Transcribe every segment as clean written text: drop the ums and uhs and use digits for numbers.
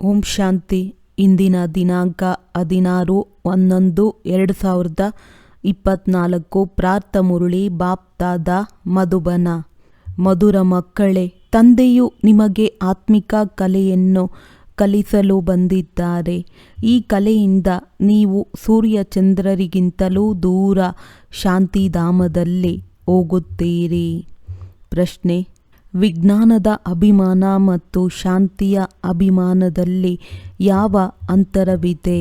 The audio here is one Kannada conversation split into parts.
ಓಂ ಶಾಂತಿ. ಇಂದಿನ ದಿನಾಂಕ 16/11/2024. ಪ್ರಾರ್ಥ ಮುರಳಿ ಬಾಪ್ತಾದ ಮಧುಬನ. ಮಧುರ ಮಕ್ಕಳೇ, ತಂದೆಯು ನಿಮಗೆ ಆತ್ಮಿಕ ಕಲೆಯನ್ನು ಕಲಿಸಲು ಬಂದಿದ್ದಾರೆ. ಈ ಕಲೆಯಿಂದ ನೀವು ಸೂರ್ಯಚಂದ್ರರಿಗಿಂತಲೂ ದೂರ ಶಾಂತಿಧಾಮದಲ್ಲಿ ಹೋಗುತ್ತೀರಿ. ಪ್ರಶ್ನೆ: ವಿಜ್ಞಾನದ ಅಭಿಮಾನ ಮತ್ತು ಶಾಂತಿಯ ಅಭಿಮಾನದಲ್ಲಿ ಯಾವ ಅಂತರವಿದೆ?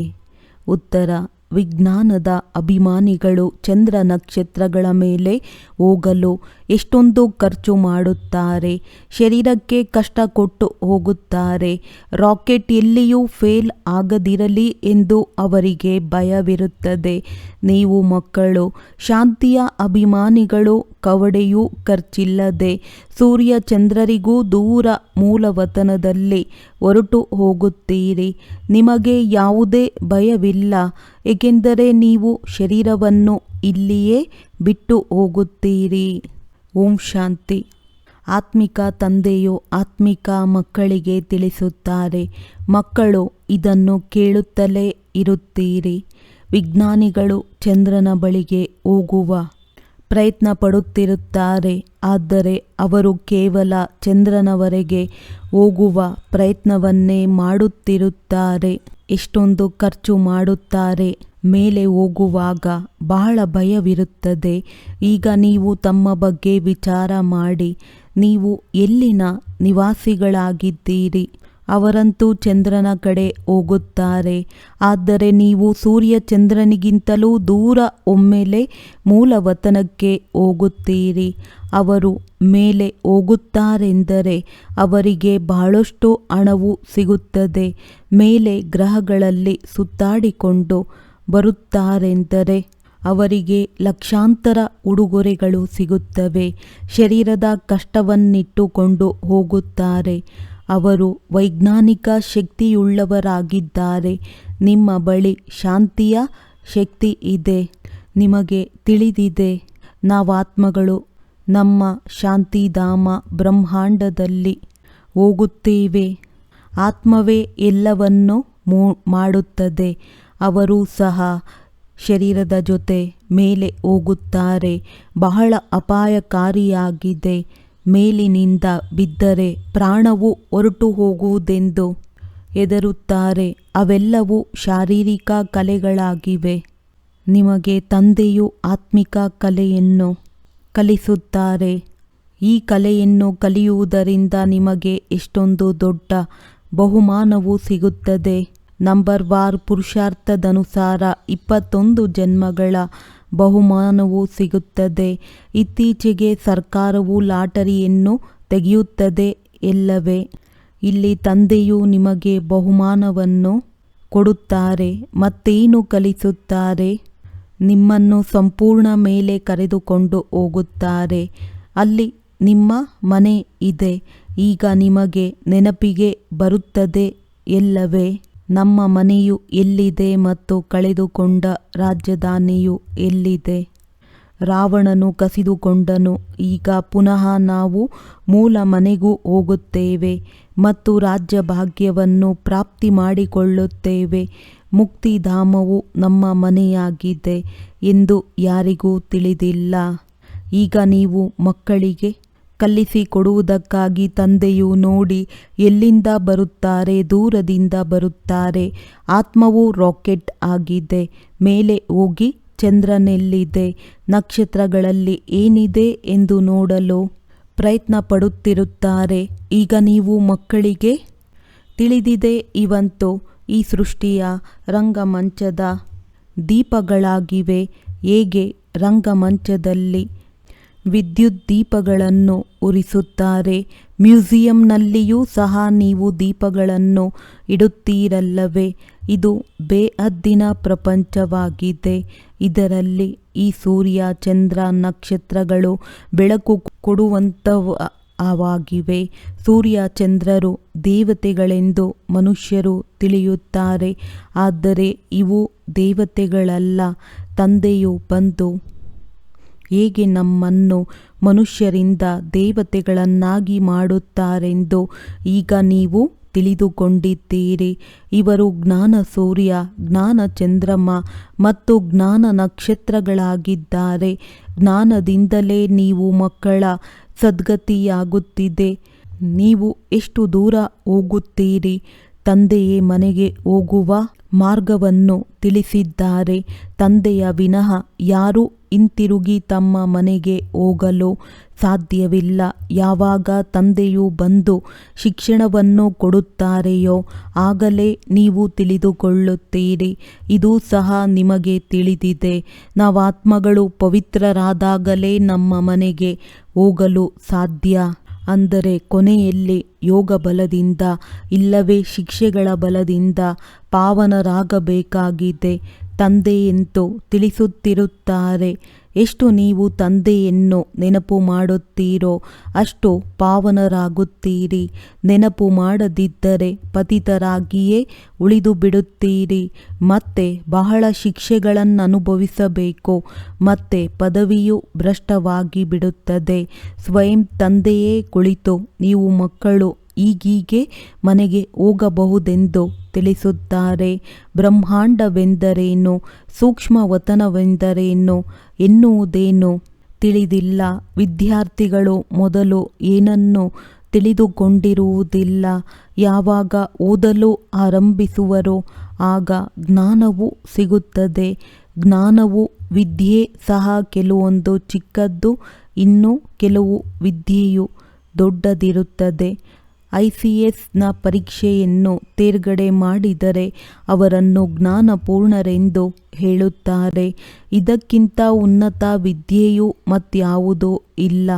ಉತ್ತರ: ವಿಜ್ಞಾನದ ಅಭಿಮಾನಿಗಳು ಚಂದ್ರ ನಕ್ಷತ್ರಗಳ ಮೇಲೆ ಹೋಗಲು ಎಷ್ಟೊಂದು ಖರ್ಚು ಮಾಡುತ್ತಾರೆ, ಶರೀರಕ್ಕೆ ಕಷ್ಟ ಕೊಟ್ಟು ಹೋಗುತ್ತಾರೆ. ರಾಕೆಟ್ ಎಲ್ಲಿಯೂ ಫೇಲ್ ಆಗದಿರಲಿ ಎಂದು ಅವರಿಗೆ ಭಯವಿರುತ್ತದೆ. ನೀವು ಮಕ್ಕಳು ಶಾಂತಿಯ ಅಭಿಮಾನಿಗಳು ಕವಡೆಯೂ ಖರ್ಚಿಲ್ಲದೆ ಸೂರ್ಯ ಚಂದ್ರರಿಗೂ ದೂರ ಮೂಲವತನದಲ್ಲಿ ಹೊರಟು ಹೋಗುತ್ತೀರಿ. ನಿಮಗೆ ಯಾವುದೇ ಭಯವಿಲ್ಲ, ಏಕೆಂದರೆ ನೀವು ಶರೀರವನ್ನು ಇಲ್ಲಿಯೇ ಬಿಟ್ಟು ಹೋಗುತ್ತೀರಿ. ಓಂ ಶಾಂತಿ. ಆತ್ಮಿಕ ತಂದೆಯು ಆತ್ಮಿಕ ಮಕ್ಕಳಿಗೆ ತಿಳಿಸುತ್ತಾರೆ. ಮಕ್ಕಳು ಇದನ್ನು ಕೇಳುತ್ತಲೇ ಇರುತ್ತೀರಿ. ವಿಜ್ಞಾನಿಗಳು ಚಂದ್ರನ ಬಳಿಗೆ ಹೋಗುವ ಪ್ರಯತ್ನ ಪಡುತ್ತಿರುತ್ತಾರೆ, ಆದರೆ ಅವರು ಕೇವಲ ಚಂದ್ರನವರೆಗೆ ಹೋಗುವ ಪ್ರಯತ್ನವನ್ನೇ ಮಾಡುತ್ತಿರುತ್ತಾರೆ. ಎಷ್ಟೊಂದು ಖರ್ಚು ಮಾಡುತ್ತಾರೆ. ಮೇಲೆ ಹೋಗುವಾಗ ಬಹಳ ಭಯವಿರುತ್ತದೆ. ಈಗ ನೀವು ತಮ್ಮ ಬಗ್ಗೆ ವಿಚಾರ ಮಾಡಿ. ನೀವು ಎಲ್ಲಿನ ನಿವಾಸಿಗಳಾಗಿದ್ದೀರಿ? ಅವರಂತೂ ಚಂದ್ರನ ಕಡೆ ಹೋಗುತ್ತಾರೆ, ಆದರೆ ನೀವು ಸೂರ್ಯ ಚಂದ್ರನಿಗಿಂತಲೂ ದೂರ ಒಮ್ಮೆಲೆ ಮೂಲವತನಕ್ಕೆ ಹೋಗುತ್ತೀರಿ. ಅವರು ಮೇಲೆ ಹೋಗುತ್ತಾರೆಂದರೆ ಅವರಿಗೆ ಬಹಳಷ್ಟು ಹಣವು ಸಿಗುತ್ತದೆ. ಮೇಲೆ ಗ್ರಹಗಳಲ್ಲಿ ಸುತ್ತಾಡಿಕೊಂಡು ಬರುತ್ತಾರೆಂದರೆ ಅವರಿಗೆ ಲಕ್ಷಾಂತರ ಉಡುಗೊರೆಗಳು ಸಿಗುತ್ತವೆ. ಶರೀರದ ಕಷ್ಟವನ್ನಿಟ್ಟುಕೊಂಡು ಹೋಗುತ್ತಾರೆ. ಅವರು ವೈಜ್ಞಾನಿಕ ಶಕ್ತಿಯುಳ್ಳವರಾಗಿದ್ದಾರೆ. ನಿಮ್ಮ ಬಳಿ ಶಾಂತಿಯ ಶಕ್ತಿ ಇದೆ. ನಿಮಗೆ ತಿಳಿದಿದೆ, ನಾವಾತ್ಮಗಳು ನಮ್ಮ ಶಾಂತಿಧಾಮ ಬ್ರಹ್ಮಾಂಡದಲ್ಲಿ ಹೋಗುತ್ತೇವೆ. ಆತ್ಮವೇ ಎಲ್ಲವನ್ನೂ ಮಾಡುತ್ತದೆ. ಅವರು ಸಹ ಶರೀರದ ಜೊತೆ ಮೇಲೆ ಹೋಗುತ್ತಾರೆ. ಬಹಳ ಅಪಾಯಕಾರಿಯಾಗಿದೆ. ಮೇಲಿನಿಂದ ಬಿದ್ದರೆ ಪ್ರಾಣವು ಹೊರಟು ಹೋಗುವುದೆಂದು ಹೆದರುತ್ತಾರೆ. ಅವೆಲ್ಲವೂ ಶಾರೀರಿಕ ಕಲೆಗಳಾಗಿವೆ. ನಿಮಗೆ ತಂದೆಯು ಆತ್ಮಿಕ ಕಲೆಯನ್ನು ಕಲಿಸುತ್ತಾರೆ. ಈ ಕಲೆಯನ್ನು ಕಲಿಯುವುದರಿಂದ ನಿಮಗೆ ಎಷ್ಟೊಂದು ದೊಡ್ಡ ಬಹುಮಾನವು ಸಿಗುತ್ತದೆ. ನಂಬರ್ವಾರ್ ಪುರುಷಾರ್ಥದನುಸಾರ 21 ಜನ್ಮಗಳ ಬಹುಮಾನವು ಸಿಗುತ್ತದೆ. ಇತ್ತೀಚೆಗೆ ಸರ್ಕಾರವು ಲಾಟರಿಯನ್ನು ತೆಗೆಯುತ್ತದೆ ಎಲ್ಲವೇ? ಇಲ್ಲಿ ತಂದೆಯು ನಿಮಗೆ ಬಹುಮಾನವನ್ನು ಕೊಡುತ್ತಾರೆ. ಮತ್ತೇನು ಕಲಿಸುತ್ತಾರೆ? ನಿಮ್ಮನ್ನು ಸಂಪೂರ್ಣ ಮೇಲೆ ಕರೆದುಕೊಂಡು ಹೋಗುತ್ತಾರೆ. ಅಲ್ಲಿ ನಿಮ್ಮ ಮನೆ ಇದೆ. ಈಗ ನಿಮಗೆ ನೆನಪಿಗೆ ಬರುತ್ತದೆ ಎಲ್ಲವೇ? ನಮ್ಮ ಮನೆಯು ಎಲ್ಲಿದೆ ಮತ್ತು ಕಳೆದುಕೊಂಡ ರಾಜಧಾನಿಯು ಎಲ್ಲಿದೆ? ರಾವಣನು ಕಸಿದುಕೊಂಡನು. ಈಗ ಪುನಃ ನಾವು ಮೂಲ ಮನೆಗೂ ಹೋಗುತ್ತೇವೆ ಮತ್ತು ರಾಜ್ಯ ಭಾಗ್ಯವನ್ನು ಪ್ರಾಪ್ತಿ ಮಾಡಿಕೊಳ್ಳುತ್ತೇವೆ. ಮುಕ್ತಿಧಾಮವು ನಮ್ಮ ಮನೆಯಾಗಿದೆ ಎಂದು ಯಾರಿಗೂ ತಿಳಿದಿಲ್ಲ. ಈಗ ನೀವು ಮಕ್ಕಳಿಗೆ ಕಲಿಸಿಕೊಡುವುದಕ್ಕಾಗಿ ತಂದೆಯು ನೋಡಿ ಎಲ್ಲಿಂದ ಬರುತ್ತಾರೆ, ದೂರದಿಂದ ಬರುತ್ತಾರೆ. ಆತ್ಮವು ರಾಕೆಟ್ ಆಗಿದೆ. ಮೇಲೆ ಹೋಗಿ ಚಂದ್ರನೆಲ್ಲಿದೆ, ನಕ್ಷತ್ರಗಳಲ್ಲಿ ಏನಿದೆ ಎಂದು ನೋಡಲು ಪ್ರಯತ್ನ ಪಡುತ್ತಿರುತ್ತಾರೆ. ಈಗ ನೀವು ಮಕ್ಕಳಿಗೆ ತಿಳಿದಿದೆ, ಇವಂತೂ ಈ ಸೃಷ್ಟಿಯ ರಂಗಮಂಚದ ದೀಪಗಳಾಗಿವೆ. ಹೇಗೆ ರಂಗಮಂಚದಲ್ಲಿ ವಿದ್ಯುತ್ ದೀಪಗಳನ್ನು ಉರಿಸುತ್ತಾರೆ, ಮ್ಯೂಸಿಯಂನಲ್ಲಿಯೂ ಸಹ ನೀವು ದೀಪಗಳನ್ನು ಇಡುತ್ತೀರಲ್ಲವೇ? ಇದು ಬೇಹದ್ದಿನ ಪ್ರಪಂಚವಾಗಿದೆ. ಇದರಲ್ಲಿ ಈ ಸೂರ್ಯ ಚಂದ್ರ ನಕ್ಷತ್ರಗಳು ಬೆಳಕು ಕೊಡುವಂಥವಾಗಿವೆ. ಸೂರ್ಯ ಚಂದ್ರರು ದೇವತೆಗಳೆಂದು ಮನುಷ್ಯರು ತಿಳಿಯುತ್ತಾರೆ, ಆದರೆ ಇವು ದೇವತೆಗಳಲ್ಲ. ತಂದೆಯು ಬಂದು ಹೇಗೆ ನಮ್ಮನ್ನು ಮನುಷ್ಯರಿಂದ ದೇವತೆಗಳನ್ನಾಗಿ ಮಾಡುತ್ತಾರೆಂದು ಈಗ ನೀವು ತಿಳಿದುಕೊಂಡಿದ್ದೀರಿ. ಇವರು ಜ್ಞಾನ ಸೂರ್ಯ, ಜ್ಞಾನ ಚಂದ್ರಮ ಮತ್ತು ಜ್ಞಾನ ನಕ್ಷತ್ರಗಳಾಗಿದ್ದಾರೆ. ಜ್ಞಾನದಿಂದಲೇ ನೀವು ಮಕ್ಕಳ ಸದ್ಗತಿಯಾಗುತ್ತಿದೆ. ನೀವು ಎಷ್ಟು ದೂರ ಹೋಗುತ್ತೀರಿ? ತಂದೆಯೇ ಮನೆಗೆ ಹೋಗುವ ಮಾರ್ಗವನ್ನು ತಿಳಿಸಿದ್ದಾರೆ. ತಂದೆಯ ವಿನಃ ಯಾರೂ ಹಿಂತಿರುಗಿ ತಮ್ಮ ಮನೆಗೆ ಹೋಗಲು ಸಾಧ್ಯವಿಲ್ಲ. ಯಾವಾಗ ತಂದೆಯು ಬಂದು ಶಿಕ್ಷಣವನ್ನು ಕೊಡುತ್ತಾರೆಯೋ ಆಗಲೇ ನೀವು ತಿಳಿದುಕೊಳ್ಳುತ್ತೀರಿ. ಇದು ಸಹ ನಿಮಗೆ ತಿಳಿದಿದೆ. ನಾವಾತ್ಮಗಳು ಪವಿತ್ರರಾದಾಗಲೇ ನಮ್ಮ ಮನೆಗೆ ಹೋಗಲು ಸಾಧ್ಯ. ಅಂದರೆ ಕೊನೆಯಲ್ಲಿ ಯೋಗ ಬಲದಿಂದ ಇಲ್ಲವೇ ಶಿಕ್ಷೆಗಳ ಬಲದಿಂದ ಪಾವನರಾಗಬೇಕಾಗಿದೆ. ತಂದೆಯೆಂದು ತಿಳಿಸುತ್ತಿರುತ್ತಾರೆ. ಎಷ್ಟು ನೀವು ತಂದೆಯನ್ನು ನೆನಪು ಮಾಡುತ್ತೀರೋ ಅಷ್ಟು ಪಾವನರಾಗುತ್ತೀರಿ. ನೆನಪು ಮಾಡದಿದ್ದರೆ ಪತಿತರಾಗಿಯೇ ಉಳಿದು ಬಿಡುತ್ತೀರಿ. ಮತ್ತೆ ಬಹಳ ಶಿಕ್ಷೆಗಳನ್ನು ಅನುಭವಿಸಬೇಕು. ಮತ್ತೆ ಪದವಿಯು ಭ್ರಷ್ಟವಾಗಿ ಬಿಡುತ್ತದೆ. ಸ್ವಯಂ ತಂದೆಯೇ ಕುಳಿತು ನೀವು ಮಕ್ಕಳು ಈಗೀಗೆ ಮನೆಗೆ ಹೋಗಬಹುದೆಂದು ತಿಳಿಸುತ್ತಾರೆ. ಬ್ರಹ್ಮಾಂಡವೆಂದರೇನು, ಸೂಕ್ಷ್ಮವತನವೆಂದರೇನು ಎನ್ನುವುದೇನು ತಿಳಿದಿಲ್ಲ. ವಿದ್ಯಾರ್ಥಿಗಳು ಮೊದಲು ಏನನ್ನು ತಿಳಿದುಕೊಂಡಿರುವುದಿಲ್ಲ. ಯಾವಾಗ ಓದಲು ಆರಂಭಿಸುವರೋ ಆಗ ಜ್ಞಾನವು ಸಿಗುತ್ತದೆ. ಜ್ಞಾನವು ವಿದ್ಯೆ ಸಹ ಕೆಲವೊಂದು ಚಿಕ್ಕದ್ದು, ಇನ್ನು ಕೆಲವು ವಿದ್ಯೆಯು ದೊಡ್ಡದಿರುತ್ತದೆ. ICSನ ಪರೀಕ್ಷೆಯನ್ನು ತೇರ್ಗಡೆ ಮಾಡಿದರೆ ಅವರನ್ನು ಜ್ಞಾನಪೂರ್ಣರೆಂದು ಹೇಳುತ್ತಾರೆ. ಇದಕ್ಕಿಂತ ಉನ್ನತ ವಿದ್ಯೆಯು ಮತ್ಯಾವುದೂ ಇಲ್ಲ.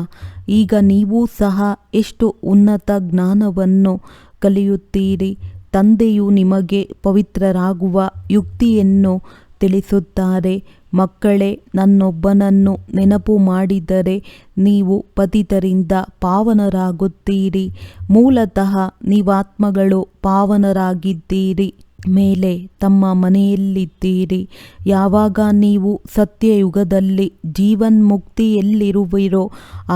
ಈಗ ನೀವು ಸಹ ಎಷ್ಟು ಉನ್ನತ ಜ್ಞಾನವನ್ನು ಕಲಿಯುತ್ತೀರಿ. ತಂದೆಯು ನಿಮಗೆ ಪವಿತ್ರರಾಗುವ ಯುಕ್ತಿಯನ್ನು ತಿಳಿಸುತ್ತಾರೆ. ಮಕ್ಕಳೇ, ನನ್ನೊಬ್ಬನನ್ನು ನೆನಪು ಮಾಡಿದರೆ ನೀವು ಪತಿತರಿಂದ ಪಾವನರಾಗುತ್ತೀರಿ. ಮೂಲತಃ ನೀವಾತ್ಮಗಳು ಪಾವನರಾಗಿದ್ದೀರಿ. ಮೇಲೆ ತಮ್ಮ ಮನೆಯಲ್ಲಿದ್ದೀರಿ. ಯಾವಾಗ ನೀವು ಸತ್ಯಯುಗದಲ್ಲಿ ಜೀವನ್ಮುಕ್ತಿಯಲ್ಲಿರುವಿರೋ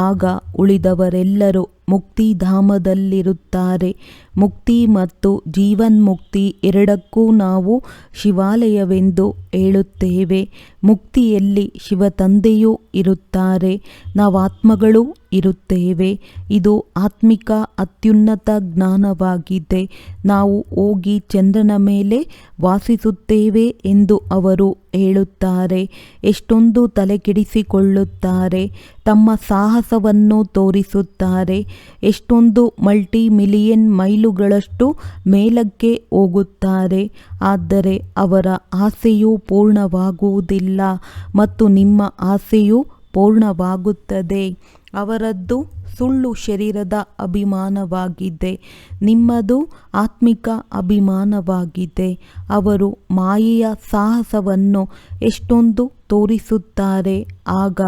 ಆಗ ಉಳಿದವರೆಲ್ಲರೂ ಮುಕ್ತಿಧಾಮದಲ್ಲಿರುತ್ತಾರೆ. ಮುಕ್ತಿ ಮತ್ತು ಜೀವನ್ಮುಕ್ತಿ ಎರಡಕ್ಕೂ ನಾವು ಶಿವಾಲಯವೆಂದು ಹೇಳುತ್ತೇವೆ. ಮುಕ್ತಿಯಲ್ಲಿ ಶಿವತಂದೆಯೂ ಇರುತ್ತಾರೆ, ನಾವಾತ್ಮಗಳೂ ಇರುತ್ತೇವೆ. ಇದು ಆತ್ಮಿಕ ಅತ್ಯುನ್ನತ ಜ್ಞಾನವಾಗಿದೆ. ನಾವು ಹೋಗಿ ಚಂದ್ರನ ಮೇಲೆ ವಾಸಿಸುತ್ತೇವೆ ಎಂದು ಅವರು ಹೇಳುತ್ತಾರೆ. ಎಷ್ಟೊಂದು ತಲೆಕೆಡಿಸಿಕೊಳ್ಳುತ್ತಾರೆ. ತಮ್ಮ ಸಾಹಸವನ್ನು ತೋರಿಸುತ್ತಾರೆ. ಎಷ್ಟೊಂದು ಮಲ್ಟಿಮಿಲಿಯನ್ ಮೈಲುಗಳಷ್ಟು ಮೇಲಕ್ಕೆ ಹೋಗುತ್ತಾರೆ. ಆದರೆ ಅವರ ಆಸೆಯೂ ಪೂರ್ಣವಾಗುವುದಿಲ್ಲ ಮತ್ತು ನಿಮ್ಮ ಆಸೆಯೂ ಪೂರ್ಣವಾಗುತ್ತದೆ. ಅವರದ್ದು ಸುಳ್ಳು ಶರೀರದ ಅಭಿಮಾನವಾಗಿದೆ, ನಿಮ್ಮದು ಆತ್ಮಿಕ ಅಭಿಮಾನವಾಗಿದೆ. ಅವರು ಮಾಯೆಯ ಸಾಹಸವನ್ನು ಎಷ್ಟೊಂದು ತೋರಿಸುತ್ತಾರೆ. ಆಗ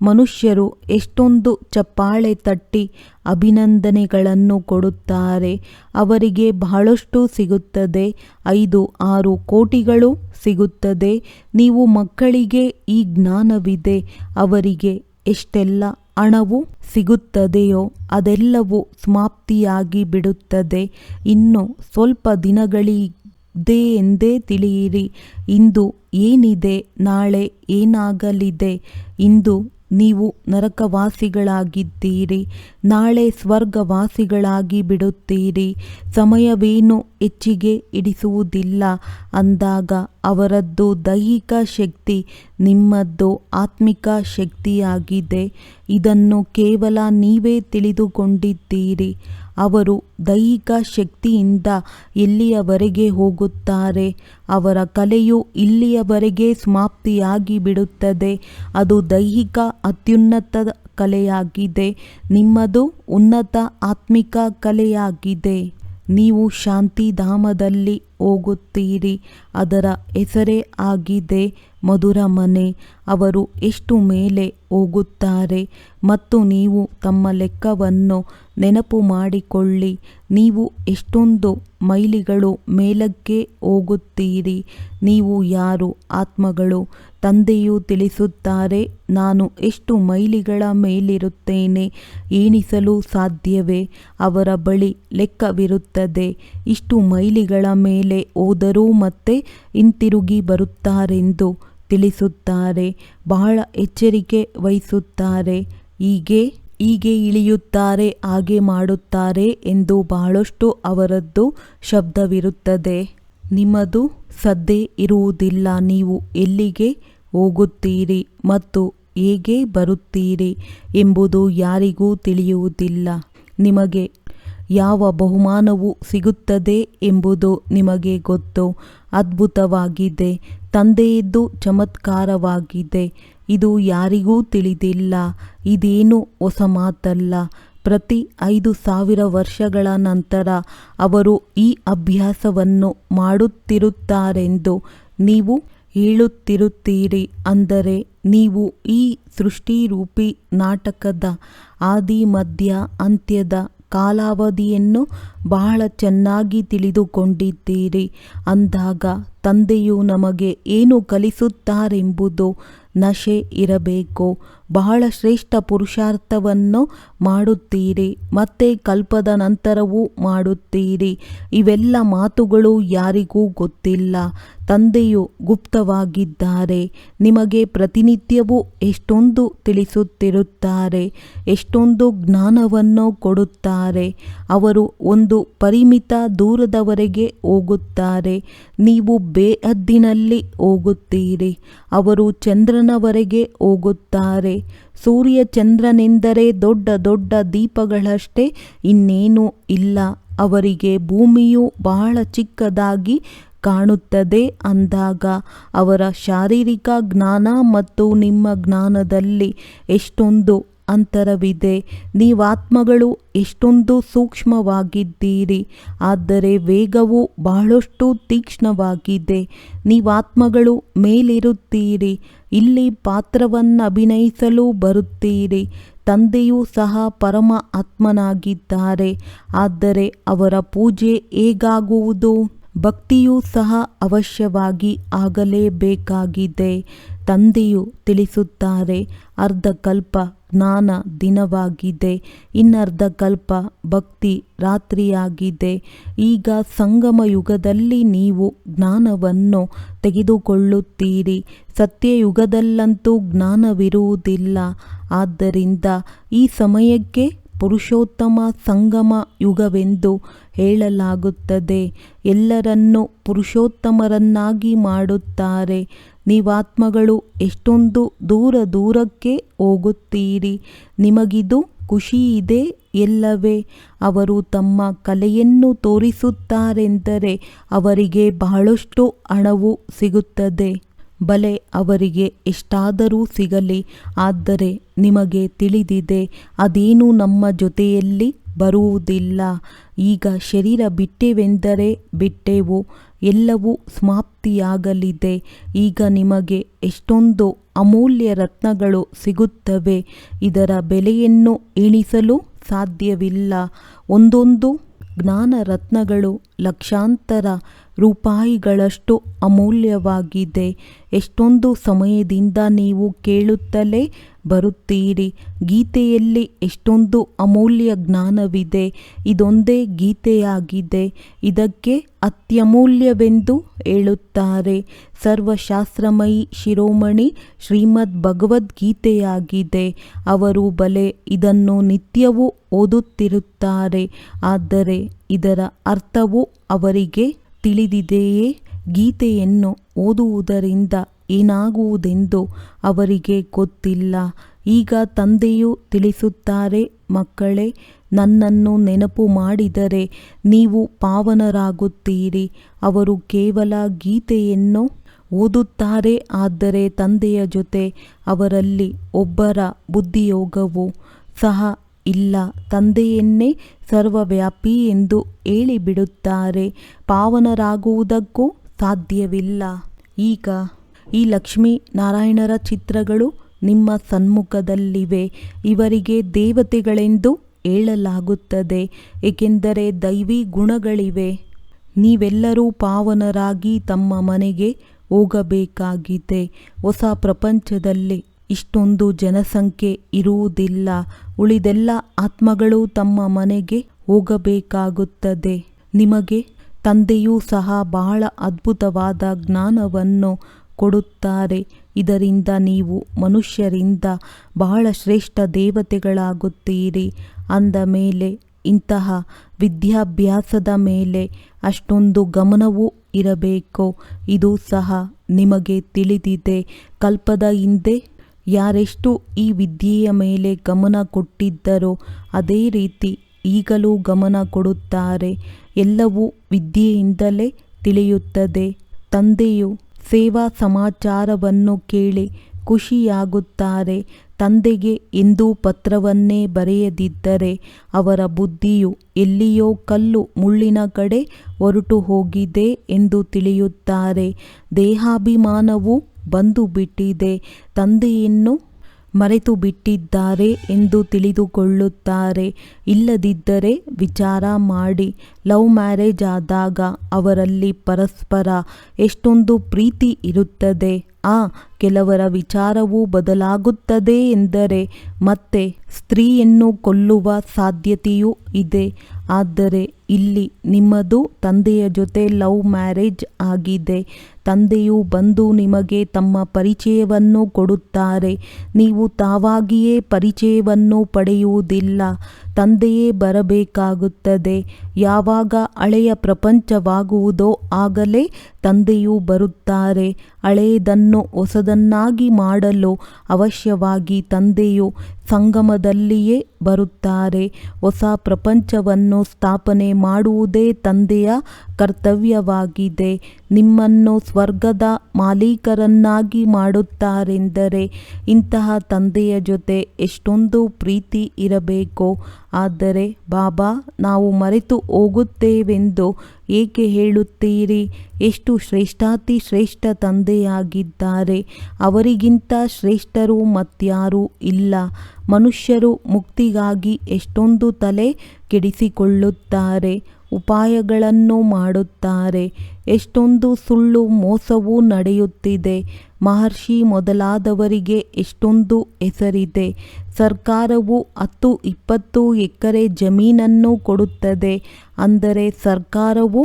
ಮನುಷ್ಯರು ಎಷ್ಟೊಂದು ಚಪ್ಪಾಳೆ ತಟ್ಟಿ ಅಭಿನಂದನೆಗಳನ್ನು ಕೊಡುತ್ತಾರೆ. ಅವರಿಗೆ ಬಹಳಷ್ಟು ಸಿಗುತ್ತದೆ. 5-6 ಕೋಟಿಗಳು ಸಿಗುತ್ತದೆ. ನೀವು ಮಕ್ಕಳಿಗೆ ಈ ಜ್ಞಾನವಿದೆ. ಅವರಿಗೆ ಎಷ್ಟೆಲ್ಲ ಹಣವು ಸಿಗುತ್ತದೆಯೋ ಅದೆಲ್ಲವೂ ಸಮಾಪ್ತಿಯಾಗಿ ಬಿಡುತ್ತದೆ. ಇನ್ನು ಸ್ವಲ್ಪ ದಿನಗಳಿದೆ ಎಂದೇ ತಿಳಿಯಿರಿ. ಇಂದು ಏನಿದೆ ನಾಳೆ ಏನಾಗಲಿದೆ. ಇಂದು ನೀವು ನರಕವಾಸಿಗಳಾಗಿದ್ದೀರಿ, ನಾಳೆ ಸ್ವರ್ಗವಾಸಿಗಳಾಗಿ ಬಿಡುತ್ತೀರಿ. ಸಮಯವೇನು ಹೆಚ್ಚಿಗೆ ಹಿಡಿಸುವುದಿಲ್ಲ. ಅಂದಾಗ ಅವರದ್ದು ದೈಹಿಕ ಶಕ್ತಿ, ನಿಮ್ಮದ್ದು ಆತ್ಮಿಕ ಶಕ್ತಿಯಾಗಿದೆ. ಇದನ್ನು ಕೇವಲ ನೀವೇ ತಿಳಿದುಕೊಂಡಿದ್ದೀರಿ. ಅವರು ದೈಹಿಕ ಶಕ್ತಿಯಿಂದ ಎಲ್ಲಿಯವರೆಗೆ ಹೋಗುತ್ತಾರೆ? ಅವರ ಕಲೆಯು ಇಲ್ಲಿಯವರೆಗೆ ಸಮಾಪ್ತಿಯಾಗಿ ಬಿಡುತ್ತದೆ. ಅದು ದೈಹಿಕ ಅತ್ಯುನ್ನತ ಕಲೆಯಾಗಿದೆ. ನಿಮ್ಮದು ಉನ್ನತ ಆತ್ಮಿಕ ಕಲೆಯಾಗಿದೆ. ನೀವು ಶಾಂತಿಧಾಮದಲ್ಲಿ ಹೋಗುತ್ತೀರಿ. ಅದರ ಹೆಸರೇ ಆಗಿದೆ ಮಧುರ ಮನೆ. ಅವರು ಎಷ್ಟು ಮೇಲೆ ಹೋಗುತ್ತಾರೆ ಮತ್ತು ನೀವು ತಮ್ಮ ಲೆಕ್ಕವನ್ನು ನೆನಪು ಮಾಡಿಕೊಳ್ಳಿ. ನೀವು ಎಷ್ಟೊಂದು ಮೈಲಿಗಳು ಮೇಲಕ್ಕೆ ಹೋಗುತ್ತೀರಿ. ನೀವು ಯಾರು ಆತ್ಮಗಳು? ತಂದೆಯು ತಿಳಿಸುತ್ತಾರೆ, ನಾನು ಎಷ್ಟು ಮೈಲಿಗಳ ಮೇಲಿರುತ್ತೇನೆ ಎಣಿಸಲು ಸಾಧ್ಯವೇ? ಅವರ ಬಳಿ ಲೆಕ್ಕವಿರುತ್ತದೆ. ಇಷ್ಟು ಮೈಲಿಗಳ ಮೇಲೆ ಹೋದರೂ ಮತ್ತೆ ಹಿಂತಿರುಗಿ ಬರುತ್ತಾರೆಂದು ತಿಳಿಸುತ್ತಾರೆ. ಬಹಳ ಎಚ್ಚರಿಕೆ ವಹಿಸುತ್ತಾರೆ. ಹೀಗೆ ಇಳಿಯುತ್ತಾರೆ, ಹಾಗೆ ಮಾಡುತ್ತಾರೆ ಎಂದು ಬಹಳಷ್ಟು ಅವರದ್ದು ಶಬ್ದವಿರುತ್ತದೆ. ನಿಮ್ಮದು ಸದ್ದೇ ಇರುವುದಿಲ್ಲ. ನೀವು ಎಲ್ಲಿಗೆ ಹೋಗುತ್ತೀರಿ ಮತ್ತು ಹೇಗೆ ಬರುತ್ತೀರಿ ಎಂಬುದು ಯಾರಿಗೂ ತಿಳಿಯುವುದಿಲ್ಲ. ನಿಮಗೆ ಯಾವ ಬಹುಮಾನವು ಸಿಗುತ್ತದೆ ಎಂಬುದು ನಿಮಗೆ ಗೊತ್ತು. ಅದ್ಭುತವಾಗಿದೆ. ತಂದೆಯದ್ದು ಚಮತ್ಕಾರವಾಗಿದೆ. ಇದು ಯಾರಿಗೂ ತಿಳಿದಿಲ್ಲ. ಇದೇನು ಹೊಸ ಮಾತಲ್ಲ. ಪ್ರತಿ 5,000 ವರ್ಷಗಳ ನಂತರ ಅವರು ಈ ಅಭ್ಯಾಸವನ್ನು ಮಾಡುತ್ತಿರುತ್ತಾರೆಂದು ನೀವು ಹೇಳುತ್ತಿರುತ್ತೀರಿ. ಅಂದರೆ ನೀವು ಈ ಸೃಷ್ಟಿರೂಪಿ ನಾಟಕದ ಆದಿ ಮಧ್ಯ ಅಂತ್ಯದ ಕಾಲಾವಧಿಯನ್ನು ಬಹಳ ಚೆನ್ನಾಗಿ ತಿಳಿದುಕೊಂಡಿದ್ದೀರಿ. ಅಂದಾಗ ತಂದೆಯು ನಮಗೆ ಏನು ಕಲಿಸುತ್ತಾರೆಂಬುದು ನಶೆ ಇರಬೇಕು. ಬಹಳ ಶ್ರೇಷ್ಠ ಪುರುಷಾರ್ಥವನ್ನು ಮಾಡುತ್ತೀರಿ, ಮತ್ತೆ ಕಲ್ಪದ ನಂತರವೂ ಮಾಡುತ್ತೀರಿ. ಇವೆಲ್ಲ ಮಾತುಗಳು ಯಾರಿಗೂ ಗೊತ್ತಿಲ್ಲ. ತಂದೆಯು ಗುಪ್ತವಾಗಿದ್ದಾರೆ. ನಿಮಗೆ ಪ್ರತಿನಿತ್ಯವೂ ಎಷ್ಟೊಂದು ತಿಳಿಸುತ್ತಿರುತ್ತಾರೆ, ಎಷ್ಟೊಂದು ಜ್ಞಾನವನ್ನು ಕೊಡುತ್ತಾರೆ. ಅವರು ಒಂದು ಪರಿಮಿತ ದೂರದವರೆಗೆ ಹೋಗುತ್ತಾರೆ. ನೀವು ಬೇಹದ್ದಿನಲ್ಲಿ ಹೋಗುತ್ತೀರಿ. ಅವರು ಚಂದ್ರನವರೆಗೆ ಹೋಗುತ್ತಾರೆ. ಸೂರ್ಯ ಚಂದ್ರನೆಂದರೆ ದೊಡ್ಡ ದೊಡ್ಡ ದೀಪಗಳಷ್ಟೇ, ಇನ್ನೇನೂ ಇಲ್ಲ. ಅವರಿಗೆ ಭೂಮಿಯು ಬಹಳ ಚಿಕ್ಕದಾಗಿ ಕಾಣುತ್ತದೆ. ಅಂದಾಗ ಅವರ ಶಾರೀರಿಕ ಜ್ಞಾನ ಮತ್ತು ನಿಮ್ಮ ಜ್ಞಾನದಲ್ಲಿ ಎಷ್ಟೊಂದು ಅಂತರವಿದೆ. ನೀವಾತ್ಮಗಳು ಎಷ್ಟೊಂದು ಸೂಕ್ಷ್ಮವಾಗಿದ್ದೀರಿ, ಆದರೆ ವೇಗವು ಬಹಳಷ್ಟು ತೀಕ್ಷ್ಣವಾಗಿದೆ. ನೀವಾತ್ಮಗಳು ಮೇಲಿರುತ್ತೀರಿ. ಇಲ್ಲಿ ಪಾತ್ರವನ್ನಭಿನಯಿಸಲು ಬರುತ್ತೀರಿ. ತಂದೆಯೂ ಸಹ ಪರಮ ಆತ್ಮನಾಗಿದ್ದಾರೆ. ಆದರೆ ಅವರ ಪೂಜೆ ಹೇಗಾಗುವುದು? ಭಕ್ತಿಯೂ ಸಹ ಅವಶ್ಯವಾಗಿ ಆಗಲೇಬೇಕಾಗಿದೆ. ತಂದೆಯು ತಿಳಿಸುತ್ತಾರೆ, ಅರ್ಧಕಲ್ಪ ಜ್ಞಾನ ದಿನವಾಗಿದೆ, ಇನ್ನರ್ಧ ಕಲ್ಪ ಭಕ್ತಿ ರಾತ್ರಿಯಾಗಿದೆ. ಈಗ ಸಂಗಮ ಯುಗದಲ್ಲಿ ನೀವು ಜ್ಞಾನವನ್ನು ತೆಗೆದುಕೊಳ್ಳುತ್ತೀರಿ. ಸತ್ಯಯುಗದಲ್ಲಂತೂ ಜ್ಞಾನವಿರುವುದಿಲ್ಲ. ಆದ್ದರಿಂದ ಈ ಸಮಯಕ್ಕೆ ಪುರುಷೋತ್ತಮ ಸಂಗಮ ಯುಗವೆಂದು ಹೇಳಲಾಗುತ್ತದೆ. ಎಲ್ಲರನ್ನೂ ಪುರುಷೋತ್ತಮರನ್ನಾಗಿ ಮಾಡುತ್ತಾರೆ. ನೀವಾತ್ಮಗಳು ಎಷ್ಟೊಂದು ದೂರಕ್ಕೆ ಹೋಗುತ್ತೀರಿ. ನಿಮಗಿದು ಖುಷಿಯಿದೆ ಎಲ್ಲವೇ? ಅವರು ತಮ್ಮ ಕಲೆಯನ್ನು ತೋರಿಸುತ್ತಾರೆಂದರೆ ಅವರಿಗೆ ಬಹಳಷ್ಟು ಹಣವು ಸಿಗುತ್ತದೆ. ಬಲೆ, ಅವರಿಗೆ ಎಷ್ಟಾದರೂ ಸಿಗಲಿ. ಆದರೆ ನಿಮಗೆ ತಿಳಿದಿದೆ, ಅದೇನು ನಮ್ಮ ಜೊತೆಯಲ್ಲಿ ಬರುವುದಿಲ್ಲ. ಈಗ ಶರೀರ ಬಿಟ್ಟೆವೆಂದರೆ ಬಿಟ್ಟೆವು, ಎಲ್ಲವೂ ಸಮಾಪ್ತಿಯಾಗಲಿದೆ. ಈಗ ನಿಮಗೆ ಎಷ್ಟೊಂದು ಅಮೂಲ್ಯ ರತ್ನಗಳು ಸಿಗುತ್ತವೆ. ಇದರ ಬೆಲೆಯನ್ನು ಎಣಿಸಲು ಸಾಧ್ಯವಿಲ್ಲ. ಒಂದೊಂದು ಜ್ಞಾನ ರತ್ನಗಳು ಲಕ್ಷಾಂತರ ರೂಪಾಯಿಗಳಷ್ಟು ಅಮೂಲ್ಯವಾಗಿದೆ. ಎಷ್ಟೊಂದು ಸಮಯದಿಂದ ನೀವು ಕೇಳುತ್ತಲೇ ಬರುತ್ತೀರಿ. ಗೀತೆಯಲ್ಲಿ ಎಷ್ಟೊಂದು ಅಮೂಲ್ಯ ಜ್ಞಾನವಿದೆ. ಇದೊಂದೇ ಗೀತೆಯಾಗಿದೆ. ಇದಕ್ಕೆ ಅತ್ಯಮೂಲ್ಯವೆಂದು ಹೇಳುತ್ತಾರೆ. ಸರ್ವಶಾಸ್ತ್ರಮಯಿ ಶಿರೋಮಣಿ ಶ್ರೀಮದ್ ಭಗವದ್ಗೀತೆಯಾಗಿದೆ. ಅವರು ಬಲೆ ಇದನ್ನು ನಿತ್ಯವೂ ಓದುತ್ತಿರುತ್ತಾರೆ. ಆದರೆ ಇದರ ಅರ್ಥವು ಅವರಿಗೆ ತಿಳಿದಿದೆಯೇ? ಗೀತೆಯನ್ನು ಓದುವುದರಿಂದ ಏನಾಗುವುದೆಂದು ಅವರಿಗೆ ಗೊತ್ತಿಲ್ಲ. ಈಗ ತಂದೆಯು ತಿಳಿಸುತ್ತಾರೆ, ಮಕ್ಕಳೇ, ನನ್ನನ್ನು ನೆನಪು ಮಾಡಿದರೆ ನೀವು ಪಾವನರಾಗುತ್ತೀರಿ. ಅವರು ಕೇವಲ ಗೀತೆಯನ್ನು ಓದುತ್ತಾರೆ, ಆದರೆ ತಂದೆಯ ಜೊತೆ ಅವರಲ್ಲಿ ಒಬ್ಬರ ಬುದ್ಧಿಯೋಗವು ಸಹ ಇಲ್ಲ. ತಂದೆಯನ್ನೇ ಸರ್ವವ್ಯಾಪಿ ಎಂದು ಹೇಳಿಬಿಡುತ್ತಾರೆ. ಪಾವನರಾಗುವುದಕ್ಕೂ ಸಾಧ್ಯವಿಲ್ಲ. ಈಗ ಈ ಲಕ್ಷ್ಮೀ ನಾರಾಯಣರ ಚಿತ್ರಗಳು ನಿಮ್ಮ ಸನ್ಮುಖದಲ್ಲಿವೆ. ಇವರಿಗೆ ದೇವತೆಗಳೆಂದು ಹೇಳಲಾಗುತ್ತದೆ, ಏಕೆಂದರೆ ದೈವಿ ಗುಣಗಳಿವೆ. ನೀವೆಲ್ಲರೂ ಪಾವನರಾಗಿ ತಮ್ಮ ಮನೆಗೆ ಹೋಗಬೇಕಾಗಿದೆ. ಹೊಸ ಪ್ರಪಂಚದಲ್ಲಿ ಇಷ್ಟೊಂದು ಜನಸಂಖ್ಯೆ ಇರುವುದಿಲ್ಲ. ಉಳಿದೆಲ್ಲ ಆತ್ಮಗಳು ತಮ್ಮ ಮನೆಗೆ ಹೋಗಬೇಕಾಗುತ್ತದೆ. ನಿಮಗೆ ತಂದೆಯೂ ಸಹ ಬಹಳ ಅದ್ಭುತವಾದ ಜ್ಞಾನವನ್ನು ಕೊಡುತ್ತಾರೆ. ಇದರಿಂದ ನೀವು ಮನುಷ್ಯರಿಂದ ಬಹಳ ಶ್ರೇಷ್ಠ ದೇವತೆಗಳಾಗುತ್ತೀರಿ. ಅಂದ ಮೇಲೆ ಇಂತಹ ವಿದ್ಯಾಭ್ಯಾಸದ ಮೇಲೆ ಅಷ್ಟೊಂದು ಗಮನವೂ ಇರಬೇಕು. ಇದು ಸಹ ನಿಮಗೆ ತಿಳಿದಿದೆ. ಕಲ್ಪದ ಹಿಂದೆ ಯಾರೆಷ್ಟು ಈ ವಿದ್ಯೆಯ ಮೇಲೆ ಗಮನ ಕೊಟ್ಟಿದ್ದರೋ ಅದೇ ರೀತಿ ಈಗಲೂ ಗಮನ ಕೊಡುತ್ತಾರೆ. ಎಲ್ಲವೂ ವಿದ್ಯೆಯಿಂದಲೇ ತಿಳಿಯುತ್ತದೆ. ತಂದೆಯು ಸೇವಾ ಸಮಾಚಾರವನ್ನು ಕೇಳಿ ಖುಷಿಯಾಗುತ್ತಾರೆ. ತಂದೆಗೆ ಎಂದೂ ಪತ್ರವನ್ನೇ ಬರೆಯದಿದ್ದರೆ ಅವರ ಬುದ್ಧಿಯು ಎಲ್ಲಿಯೋ ಕಲ್ಲು ಮುಳ್ಳಿನ ಕಡೆ ಹೊರಟು ಹೋಗಿದೆ ಎಂದು ತಿಳಿಯುತ್ತಾರೆ. ದೇಹಾಭಿಮಾನವು ಬಂದು ಬಿಟ್ಟಿದೆ, ತಂದೆಯನ್ನು ಮರೆತು ಬಿಟ್ಟಿದ್ದಾರೆ ಎಂದು ತಿಳಿದುಕೊಳ್ಳುತ್ತಾರೆ. ಇಲ್ಲದಿದ್ದರೆ ವಿಚಾರ ಮಾಡಿ. ಲವ್ ಮ್ಯಾರೇಜ್ ಆದಾಗ ಅವರಲ್ಲಿ ಪರಸ್ಪರ ಎಷ್ಟೊಂದು ಪ್ರೀತಿ ಇರುತ್ತದೆ. ಕೆಲವರ ವಿಚಾರವೂ ಬದಲಾಗುತ್ತದೆ ಎಂದರೆ ಮತ್ತೆ ಸ್ತ್ರೀಯನ್ನು ಕೊಲ್ಲುವ ಸಾಧ್ಯತೆಯೂ ಇದೆ. ಆದರೆ ಇಲ್ಲಿ ನಿಮ್ಮದು ತಂದೆಯ ಜೊತೆ ಲವ್ ಮ್ಯಾರೇಜ್ ಆಗಿದೆ. ತಂದೆಯು ಬಂದು ನಿಮಗೆ ತಮ್ಮ ಪರಿಚಯವನ್ನು ಕೊಡುತ್ತಾರೆ. ನೀವು ತಾವಾಗಿಯೇ ಪರಿಚಯವನ್ನು ಪಡೆಯುವುದಿಲ್ಲ, ತಂದೆಯೇ ಬರಬೇಕಾಗುತ್ತದೆ. ಯಾವಾಗ ಹಳೆಯ ಪ್ರಪಂಚವಾಗುವುದೋ ಆಗಲೇ ತಂದೆಯು ಬರುತ್ತಾರೆ. ಹಳೆಯದನ್ನು ಹೊಸದನ್ನಾಗಿ ಮಾಡಲು ಅವಶ್ಯವಾಗಿ ತಂದೆಯು ಸಂಗಮದಲ್ಲಿಯೇ ಬರುತ್ತಾರೆ. ಹೊಸ ಪ್ರಪಂಚವನ್ನು ಸ್ಥಾಪನೆ ಮಾಡುವುದೇ ತಂದೆಯ ಕರ್ತವ್ಯವಾಗಿದೆ. ನಿಮ್ಮನ್ನು ಸ್ವರ್ಗದ ಮಾಲೀಕರನ್ನಾಗಿ ಮಾಡುತ್ತಾರೆಂದರೆ ಇಂತಹ ತಂದೆಯ ಜೊತೆ ಎಷ್ಟೊಂದು ಪ್ರೀತಿ ಇರಬೇಕು. ಆದರೆ ಬಾಬಾ, ನಾವು ಮರೆತು ಹೋಗುತ್ತೇವೆಂದು ಏಕೆ ಹೇಳುತ್ತೀರಿ? ಎಷ್ಟು ಶ್ರೇಷ್ಠಾತಿ ಶ್ರೇಷ್ಠ ತಂದೆಯಾಗಿದ್ದಾರೆ. ಅವರಿಗಿಂತ ಶ್ರೇಷ್ಠರು ಮತ್ಯಾರೂ ಇಲ್ಲ. ಮನುಷ್ಯರು ಮುಕ್ತಿಗಾಗಿ ಎಷ್ಟೊಂದು ತಲೆ ಕೆಡಿಸಿಕೊಳ್ಳುತ್ತಾರೆ, ಉಪಾಯಗಳನ್ನು ಮಾಡುತ್ತಾರೆ. ಎಷ್ಟೊಂದು ಸುಳ್ಳು ಮೋಸವೂ ನಡೆಯುತ್ತಿದೆ. ಮಹರ್ಷಿ ಮೊದಲಾದವರಿಗೆ ಎಷ್ಟೊಂದು ಹೆಸರಿದೆ. ಸರ್ಕಾರವು 10-20 ಎಕರೆ ಜಮೀನನ್ನು ಕೊಡುತ್ತದೆ. ಅಂದರೆ ಸರ್ಕಾರವು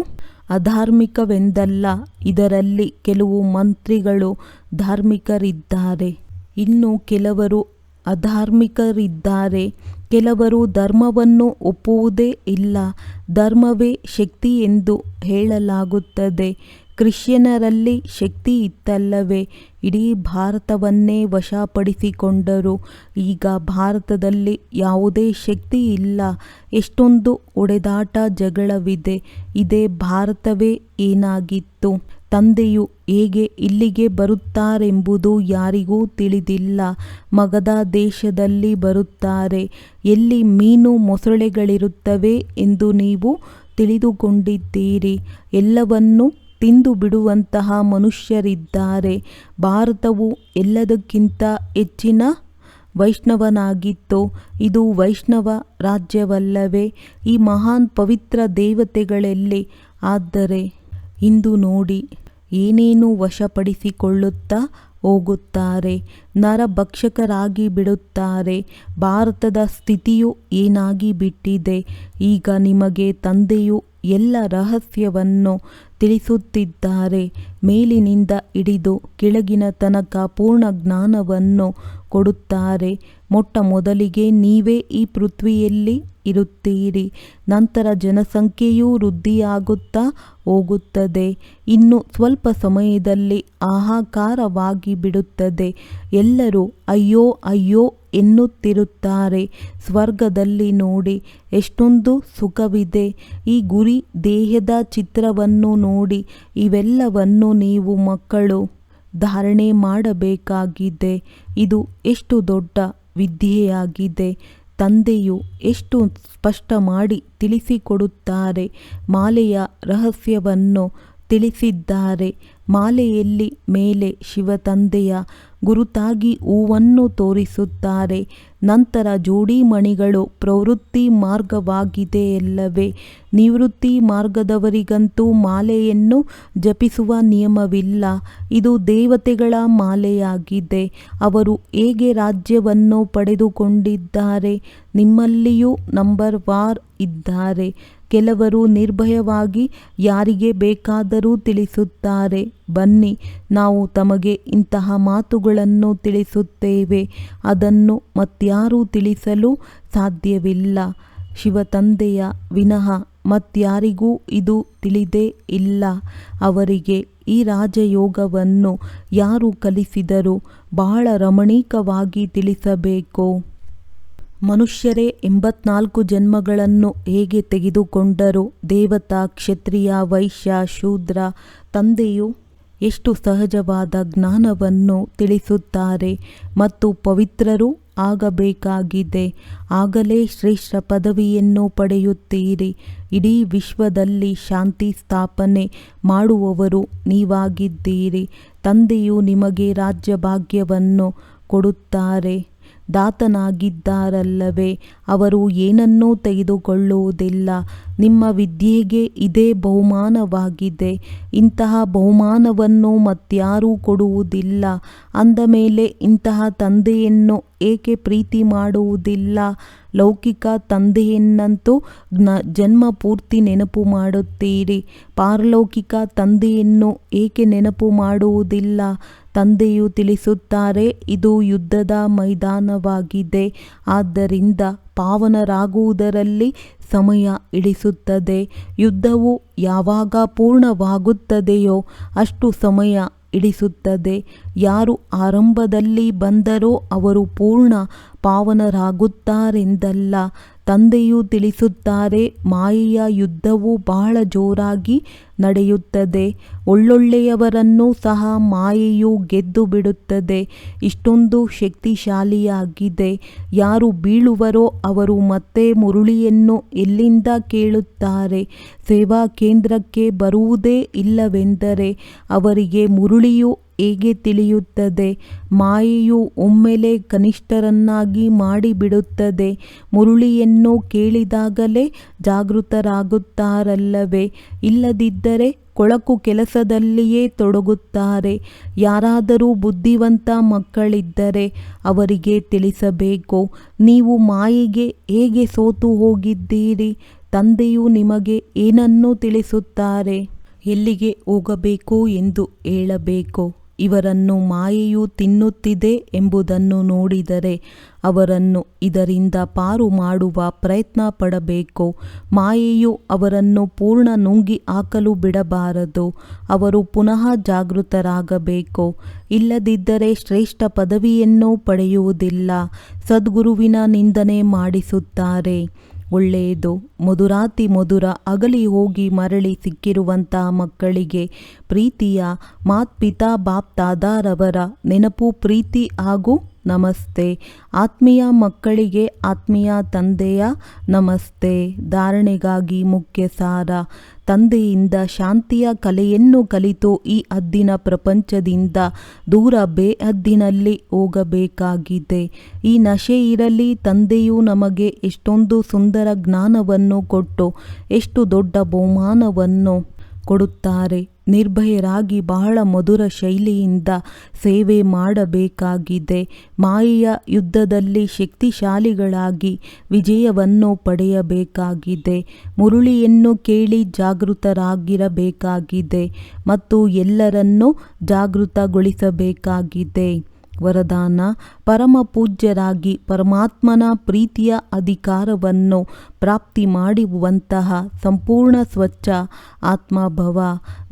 ಅಧಾರ್ಮಿಕವೆಂದಲ್ಲ. ಇದರಲ್ಲಿ ಕೆಲವು ಮಂತ್ರಿಗಳು ಧಾರ್ಮಿಕರಿದ್ದಾರೆ, ಇನ್ನು ಕೆಲವರು ಅಧಾರ್ಮಿಕರಿದ್ದಾರೆ. ಕೆಲವರು ಧರ್ಮವನ್ನು ಒಪ್ಪುವುದೇ ಇಲ್ಲ. ಧರ್ಮವೇ ಶಕ್ತಿ ಎಂದು ಹೇಳಲಾಗುತ್ತದೆ. ಕ್ರಿಶ್ಚಿಯನರಲ್ಲಿ ಶಕ್ತಿ ಇತ್ತಲ್ಲವೇ? ಇಡೀ ಭಾರತವನ್ನೇ ವಶಪಡಿಸಿಕೊಂಡರು. ಈಗ ಭಾರತದಲ್ಲಿ ಯಾವುದೇ ಶಕ್ತಿ ಇಲ್ಲ. ಎಷ್ಟೊಂದು ಹೊಡೆದಾಟ ಜಗಳವಿದೆ. ಇದೇ ಭಾರತವೇ ಏನಾಗಿತ್ತು? ತಂದೆಯು ಹೇಗೆ ಇಲ್ಲಿಗೆ ಬರುತ್ತಾರೆಂಬುದು ಯಾರಿಗೂ ತಿಳಿದಿಲ್ಲ. ಮಗಧ ದೇಶದಲ್ಲಿ ಬರುತ್ತಾರೆ. ಎಲ್ಲಿ ಮೀನು ಮೊಸಳೆಗಳಿರುತ್ತವೆ ಎಂದು ನೀವು ತಿಳಿದುಕೊಂಡಿದ್ದೀರಿ. ಎಲ್ಲವನ್ನೂ ತಿಂದು ಬಿಡುವಂತಹ ಮನುಷ್ಯರಿದ್ದಾರೆ. ಭಾರತವು ಎಲ್ಲದಕ್ಕಿಂತ ಹೆಚ್ಚಿನ ವೈಷ್ಣವನಾಗಿತ್ತು. ಇದು ವೈಷ್ಣವ ರಾಜ್ಯವಲ್ಲವೇ? ಈ ಮಹಾನ್ ಪವಿತ್ರ ದೇವತೆಗಳೆಲ್ಲಿ? ಆದರೆ ಇಂದು ನೋಡಿ, ಏನೇನು ವಶಪಡಿಸಿಕೊಳ್ಳುತ್ತಾ ಹೋಗುತ್ತಾರೆ. ನರಭಕ್ಷಕರಾಗಿ ಬಿಡುತ್ತಾರೆ. ಭಾರತದ ಸ್ಥಿತಿಯು ಏನಾಗಿ ಬಿಟ್ಟಿದೆ? ಈಗ ನಿಮಗೆ ತಂದೆಯು ಎಲ್ಲ ರಹಸ್ಯವನ್ನು ತಿಳಿಸುತ್ತಿದ್ದಾರೆ. ಮೇಲಿನಿಂದ ಹಿಡಿದು ಕೆಳಗಿನ ತನಕ ಪೂರ್ಣ ಜ್ಞಾನವನ್ನು ಕೊಡುತ್ತಾರೆ. ಮೊಟ್ಟ ಮೊದಲಿಗೆ ನೀವೇ ಈ ಪೃಥ್ವಿಯಲ್ಲಿ ಇರುತ್ತೀರಿ. ನಂತರ ಜನಸಂಖ್ಯೆಯೂ ವೃದ್ಧಿಯಾಗುತ್ತಾ ಹೋಗುತ್ತದೆ. ಇನ್ನು ಸ್ವಲ್ಪ ಸಮಯದಲ್ಲಿ ಹಾಹಾಕಾರವಾಗಿ ಬಿಡುತ್ತದೆ. ಎಲ್ಲರೂ ಅಯ್ಯೋ ಅಯ್ಯೋ ಎನ್ನುತ್ತಿರುತ್ತಾರೆ. ಸ್ವರ್ಗದಲ್ಲಿ ನೋಡಿ ಎಷ್ಟೊಂದು ಸುಖವಿದೆ. ಈ ಗುರಿ ದೇಹದ ಚಿತ್ರವನ್ನು ನೋಡಿ. ಇವೆಲ್ಲವನ್ನು ನೀವು ಮಕ್ಕಳು ಧಾರಣೆ ಮಾಡಬೇಕಾಗಿದೆ. ಇದು ಎಷ್ಟು ದೊಡ್ಡ ವಿದ್ಯೆಯಾಗಿದೆ. ತಂದೆಯು ಎಷ್ಟು ಸ್ಪಷ್ಟ ಮಾಡಿ ತಿಳಿಸಿಕೊಡುತ್ತಾರೆ. ಮಾಲೆಯ ರಹಸ್ಯವನ್ನು ತಿಳಿಸಿದ್ದಾರೆ. ಮಾಲೆಯಲ್ಲಿ ಮೇಲೆ ಶಿವತಂದೆಯ ಗುರುತಾಗಿ ಹೂವನ್ನು ತೋರಿಸುತ್ತಾರೆ. ನಂತರ ಜೋಡಿ ಮಣಿಗಳು ಪ್ರವೃತ್ತಿ ಮಾರ್ಗವಾಗಿದೆಯಲ್ಲವೇ? ನಿವೃತ್ತಿ ಮಾರ್ಗದವರಿಗಂತೂ ಮಾಲೆಯನ್ನು ಜಪಿಸುವ ನಿಯಮವಿಲ್ಲ. ಇದು ದೇವತೆಗಳ ಮಾಲೆಯಾಗಿದೆ. ಅವರು ಹೇಗೆ ರಾಜ್ಯವನ್ನು ಪಡೆದುಕೊಂಡಿದ್ದಾರೆ? ನಿಮ್ಮಲ್ಲಿಯೂ ನಂಬರ್ ವಾರ್ ಇದ್ದಾರೆ. ಕೆಲವರು ನಿರ್ಭಯವಾಗಿ ಯಾರಿಗೆ ಬೇಕಾದರೂ ತಿಳಿಸುತ್ತಾರೆ. ಬನ್ನಿ, ನಾವು ತಮಗೆ ಇಂತಹ ಮಾತುಗಳನ್ನು ತಿಳಿಸುತ್ತೇವೆ. ಅದನ್ನು ಮತ್ಯಾರೂ ತಿಳಿಸಲು ಸಾಧ್ಯವಿಲ್ಲ. ಶಿವತಂದೆಯ ವಿನಃ ಮತ್ಯಾರಿಗೂ ಇದು ತಿಳಿದೇ ಇಲ್ಲ. ಅವರಿಗೆ ಈ ರಾಜಯೋಗವನ್ನು ಯಾರು ಕಲಿಸಿದರೂ ಬಹಳ ರಮಣೀಕವಾಗಿ ತಿಳಿಸಬೇಕು. ಮನುಷ್ಯರೇ 84 ಜನ್ಮಗಳನ್ನು ಹೇಗೆ ತೆಗೆದುಕೊಂಡರು? ದೇವತಾ, ಕ್ಷತ್ರಿಯ, ವೈಶ್ಯ, ಶೂದ್ರ. ತಂದೆಯು ಎಷ್ಟು ಸಹಜವಾದ ಜ್ಞಾನವನ್ನು ತಿಳಿಸುತ್ತಾರೆ ಮತ್ತು ಪವಿತ್ರರೂ ಆಗಬೇಕಾಗಿದೆ. ಆಗಲೇ ಶ್ರೇಷ್ಠ ಪದವಿಯನ್ನು ಪಡೆಯುತ್ತೀರಿ. ಇಡೀ ವಿಶ್ವದಲ್ಲಿ ಶಾಂತಿ ಸ್ಥಾಪನೆ ಮಾಡುವವರು ನೀವಾಗಿದ್ದೀರಿ. ತಂದೆಯು ನಿಮಗೆ ರಾಜ್ಯಭಾಗ್ಯವನ್ನು ಕೊಡುತ್ತಾರೆ. ದಾತನಾಗಿದ್ದಾರಲ್ಲವೇ? ಅವರು ಏನನ್ನೂ ತೆಗೆದುಕೊಳ್ಳುವುದಿಲ್ಲ. ನಿಮ್ಮ ವಿದ್ಯೆಗೆ ಇದೇ ಬಹುಮಾನವಾಗಿದೆ. ಇಂತಹ ಬಹುಮಾನವನ್ನು ಮತ್ಯಾರೂ ಕೊಡುವುದಿಲ್ಲ. ಅಂದ ಮೇಲೆ ಇಂತಹ ತಂದೆಯನ್ನು ಏಕೆ ಪ್ರೀತಿ ಮಾಡುವುದಿಲ್ಲ? ಲೌಕಿಕ ತಂದೆಯನ್ನಂತೂ ಜನ್ಮ ಪೂರ್ತಿ ನೆನಪು ಮಾಡುತ್ತೀರಿ. ಪಾರಲೌಕಿಕ ತಂದೆಯನ್ನು ಏಕೆ ನೆನಪು ಮಾಡುವುದಿಲ್ಲ? ತಂದೆಯು ತಿಳಿಸುತ್ತಾರೆ, ಇದು ಯುದ್ಧದ ಮೈದಾನವಾಗಿದೆ. ಆದ್ದರಿಂದ ಪಾವನರಾಗುವುದರಲ್ಲಿ ಸಮಯ ಹಿಡಿಸುತ್ತದೆ. ಯುದ್ಧವು ಯಾವಾಗ ಪೂರ್ಣವಾಗುತ್ತದೆಯೋ ಅಷ್ಟು ಸಮಯ ಹಿಡಿಸುತ್ತದೆ. ಯಾರು ಆರಂಭದಲ್ಲಿ ಬಂದರೋ ಅವರು ಪೂರ್ಣ ಪಾವನರಾಗುತ್ತಾರೆಂದಲ್ಲ. ತಂದೆಯು ತಿಳಿಸುತ್ತಾರೆ, ಮಾಯೆಯ ಯುದ್ಧವು ಬಹಳ ಜೋರಾಗಿ ನಡೆಯುತ್ತದೆ. ಒಳ್ಳೊಳ್ಳೆಯವರನ್ನು ಸಹ ಮಾಯೆಯು ಗೆದ್ದು ಬಿಡುತ್ತದೆ. ಇಷ್ಟೊಂದು ಶಕ್ತಿಶಾಲಿಯಾಗಿದೆ. ಯಾರು ಬೀಳುವರೋ ಅವರು ಮತ್ತೆ ಮುರುಳಿಯನ್ನು ಎಲ್ಲಿಂದ ಕೇಳುತ್ತಾರೆ? ಸೇವಾ ಕೇಂದ್ರಕ್ಕೆ ಬರುವುದೇ ಇಲ್ಲವೆಂದರೆ ಅವರಿಗೆ ಮುರುಳಿಯು ಹೇಗೆ ತಿಳಿಯುತ್ತದೆ? ಮಾಯೆಯು ಒಮ್ಮೆಲೆ ಕನಿಷ್ಠರನ್ನಾಗಿ ಮಾಡಿಬಿಡುತ್ತದೆ. ಮುರುಳಿಯನ್ನು ಕೇಳಿದಾಗಲೇ ಜಾಗೃತರಾಗುತ್ತಾರಲ್ಲವೇ? ಇಲ್ಲದಿದ್ದರೆ ಕೊಳಕು ಕೆಲಸದಲ್ಲಿಯೇ ತೊಡಗುತ್ತಾರೆ. ಯಾರಾದರೂ ಬುದ್ಧಿವಂತ ಮಕ್ಕಳಿದ್ದರೆ ಅವರಿಗೆ ತಿಳಿಸಬೇಕು, ನೀವು ಮಾಯೆಗೆ ಹೇಗೆ ಸೋತು ಹೋಗಿದ್ದೀರಿ. ತಂದೆಯು ನಿಮಗೆ ಏನನ್ನು ತಿಳಿಸುತ್ತಾರೆ? ಎಲ್ಲಿಗೆ ಹೋಗಬೇಕು ಎಂದು ಹೇಳಬೇಕು. ಇವರನ್ನು ಮಾಯೆಯು ತಿನ್ನುತ್ತಿದೆ ಎಂಬುದನ್ನು ನೋಡಿದರೆ ಅವರನ್ನು ಇದರಿಂದ ಪಾರು ಮಾಡುವ ಪ್ರಯತ್ನ ಪಡಬೇಕು. ಮಾಯೆಯು ಅವರನ್ನು ಪೂರ್ಣ ನುಂಗಿ ಹಾಕಲು ಬಿಡಬಾರದು. ಅವರು ಪುನಃ ಜಾಗೃತರಾಗಬೇಕು. ಇಲ್ಲದಿದ್ದರೆ ಶ್ರೇಷ್ಠ ಪದವಿಯನ್ನು ಪಡೆಯುವುದಿಲ್ಲ. ಸದ್ಗುರುವಿನ ನಿಂದನೆ ಮಾಡಿಸುತ್ತಾರೆ. ಒಳ್ಳೆಯದು. ಮಧುರಾತಿ ಮಧುರ ಅಗಲಿ ಹೋಗಿ ಮರಳಿ ಸಿಕ್ಕಿರುವಂತಹ ಮಕ್ಕಳಿಗೆ ಪ್ರೀತಿಯ ಮಾತ್ಪಿತಾ ಬಾಪ್ ತಾದಾರವರ ನೆನಪು, ಪ್ರೀತಿ ಹಾಗೂ ನಮಸ್ತೆ. ಆತ್ಮೀಯ ಮಕ್ಕಳಿಗೆ ಆತ್ಮೀಯ ತಂದೆಯ ನಮಸ್ತೆ. ಧಾರಣೆಗಾಗಿ ಮುಖ್ಯ ಸಾರ. ತಂದೆಯಿಂದ ಶಾಂತಿಯ ಕಲೆಯನ್ನು ಕಲಿತು ಈ ಹದ್ದಿನ ಪ್ರಪಂಚದಿಂದ ದೂರ ಬೇಹದ್ದಿನಲ್ಲಿ ಹೋಗಬೇಕಾಗಿದೆ. ಈ ನಶೆ ಇರಲಿ. ತಂದೆಯು ನಮಗೆ ಎಷ್ಟೊಂದು ಸುಂದರ ಜ್ಞಾನವನ್ನು ಕೊಟ್ಟು ಎಷ್ಟು ದೊಡ್ಡ ಬಹುಮಾನವನ್ನು ಕೊಡುತ್ತಾರೆ. ನಿರ್ಭಯರಾಗಿ ಬಹಳ ಮಧುರ ಶೈಲಿಯಿಂದ ಸೇವೆ ಮಾಡಬೇಕಾಗಿದೆ. ಮಾಯೆಯ ಯುದ್ಧದಲ್ಲಿ ಶಕ್ತಿಶಾಲಿಗಳಾಗಿ ವಿಜಯವನ್ನು ಪಡೆಯಬೇಕಾಗಿದೆ. ಮುರುಳಿಯನ್ನು ಕೇಳಿ ಜಾಗೃತರಾಗಿರಬೇಕಾಗಿದೆ ಮತ್ತು ಎಲ್ಲರನ್ನೂ ಜಾಗೃತಗೊಳಿಸಬೇಕಾಗಿದೆ. ವರದಾನ: ಪರಮ ಪೂಜ್ಯರಾಗಿ ಪರಮಾತ್ಮನ ಪ್ರೀತಿಯ ಅಧಿಕಾರವನ್ನು ಪ್ರಾಪ್ತಿ ಮಾಡುವಂತಹ ಸಂಪೂರ್ಣ ಸ್ವಚ್ಛ ಆತ್ಮಭವ.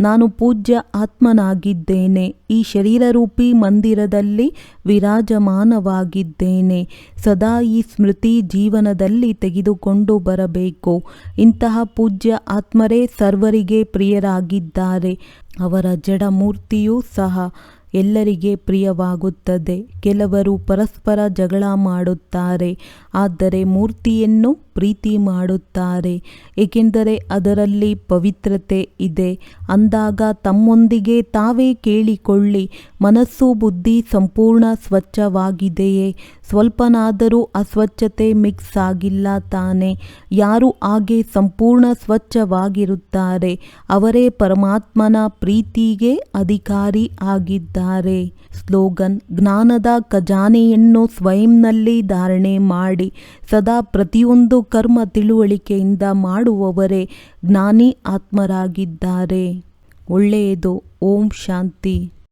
ನಾನು ಪೂಜ್ಯ ಆತ್ಮನಾಗಿದ್ದೇನೆ. ಈ ಶರೀರರೂಪಿ ಮಂದಿರದಲ್ಲಿ ವಿರಾಜಮಾನವಾಗಿದ್ದೇನೆ. ಸದಾ ಈ ಸ್ಮೃತಿ ಜೀವನದಲ್ಲಿ ತೆಗೆದುಕೊಂಡು ಬರಬೇಕು. ಇಂತಹ ಪೂಜ್ಯ ಆತ್ಮರೇ ಸರ್ವರಿಗೆ ಪ್ರಿಯರಾಗಿದ್ದಾರೆ. ಅವರ ಜಡಮೂರ್ತಿಯೂ ಸಹ ಎಲ್ಲರಿಗೆ ಪ್ರಿಯವಾಗುತ್ತದೆ. ಕೆಲವರು ಪರಸ್ಪರ ಜಗಳ ಮಾಡುತ್ತಾರೆ, ಆದರೆ ಮೂರ್ತಿಯನ್ನು ಪ್ರೀತಿ ಮಾಡುತ್ತಾರೆ, ಏಕೆಂದರೆ ಅದರಲ್ಲಿ ಪವಿತ್ರತೆ ಇದೆ. ಅಂದಾಗ ತಮ್ಮೊಂದಿಗೆ ತಾವೇ ಕೇಳಿಕೊಳ್ಳಿ, ಮನಸ್ಸು ಬುದ್ಧಿ ಸಂಪೂರ್ಣ ಸ್ವಚ್ಛವಾಗಿದೆಯೇ? ಸ್ವಲ್ಪನಾದರೂ ಅಸ್ವಚ್ಛತೆ ಮಿಕ್ಸ್ ಆಗಿಲ್ಲ ತಾನೆ? ಯಾರು ಹಾಗೆ ಸಂಪೂರ್ಣ ಸ್ವಚ್ಛವಾಗಿರುತ್ತಾರೆ ಅವರೇ ಪರಮಾತ್ಮನ ಪ್ರೀತಿಗೆ ಅಧಿಕಾರಿ ಆಗಿದ್ದಾರೆ. ಸ್ಲೋಗನ್: ಜ್ಞಾನದ ಖಜಾನೆಯನ್ನು ಸ್ವಯಂನಲ್ಲಿ ಧಾರಣೆ ಮಾಡಿ ಸದಾ ಪ್ರತಿಯೊಂದು ಕರ್ಮ ತಿಳುವಳಿಕೆಯಿಂದ ಮಾಡುವವರೇ ಜ್ಞಾನಿ ಆತ್ಮರಾಗಿದ್ದಾರೆ. ಒಳ್ಳೆಯದು. ಓಂ ಶಾಂತಿ.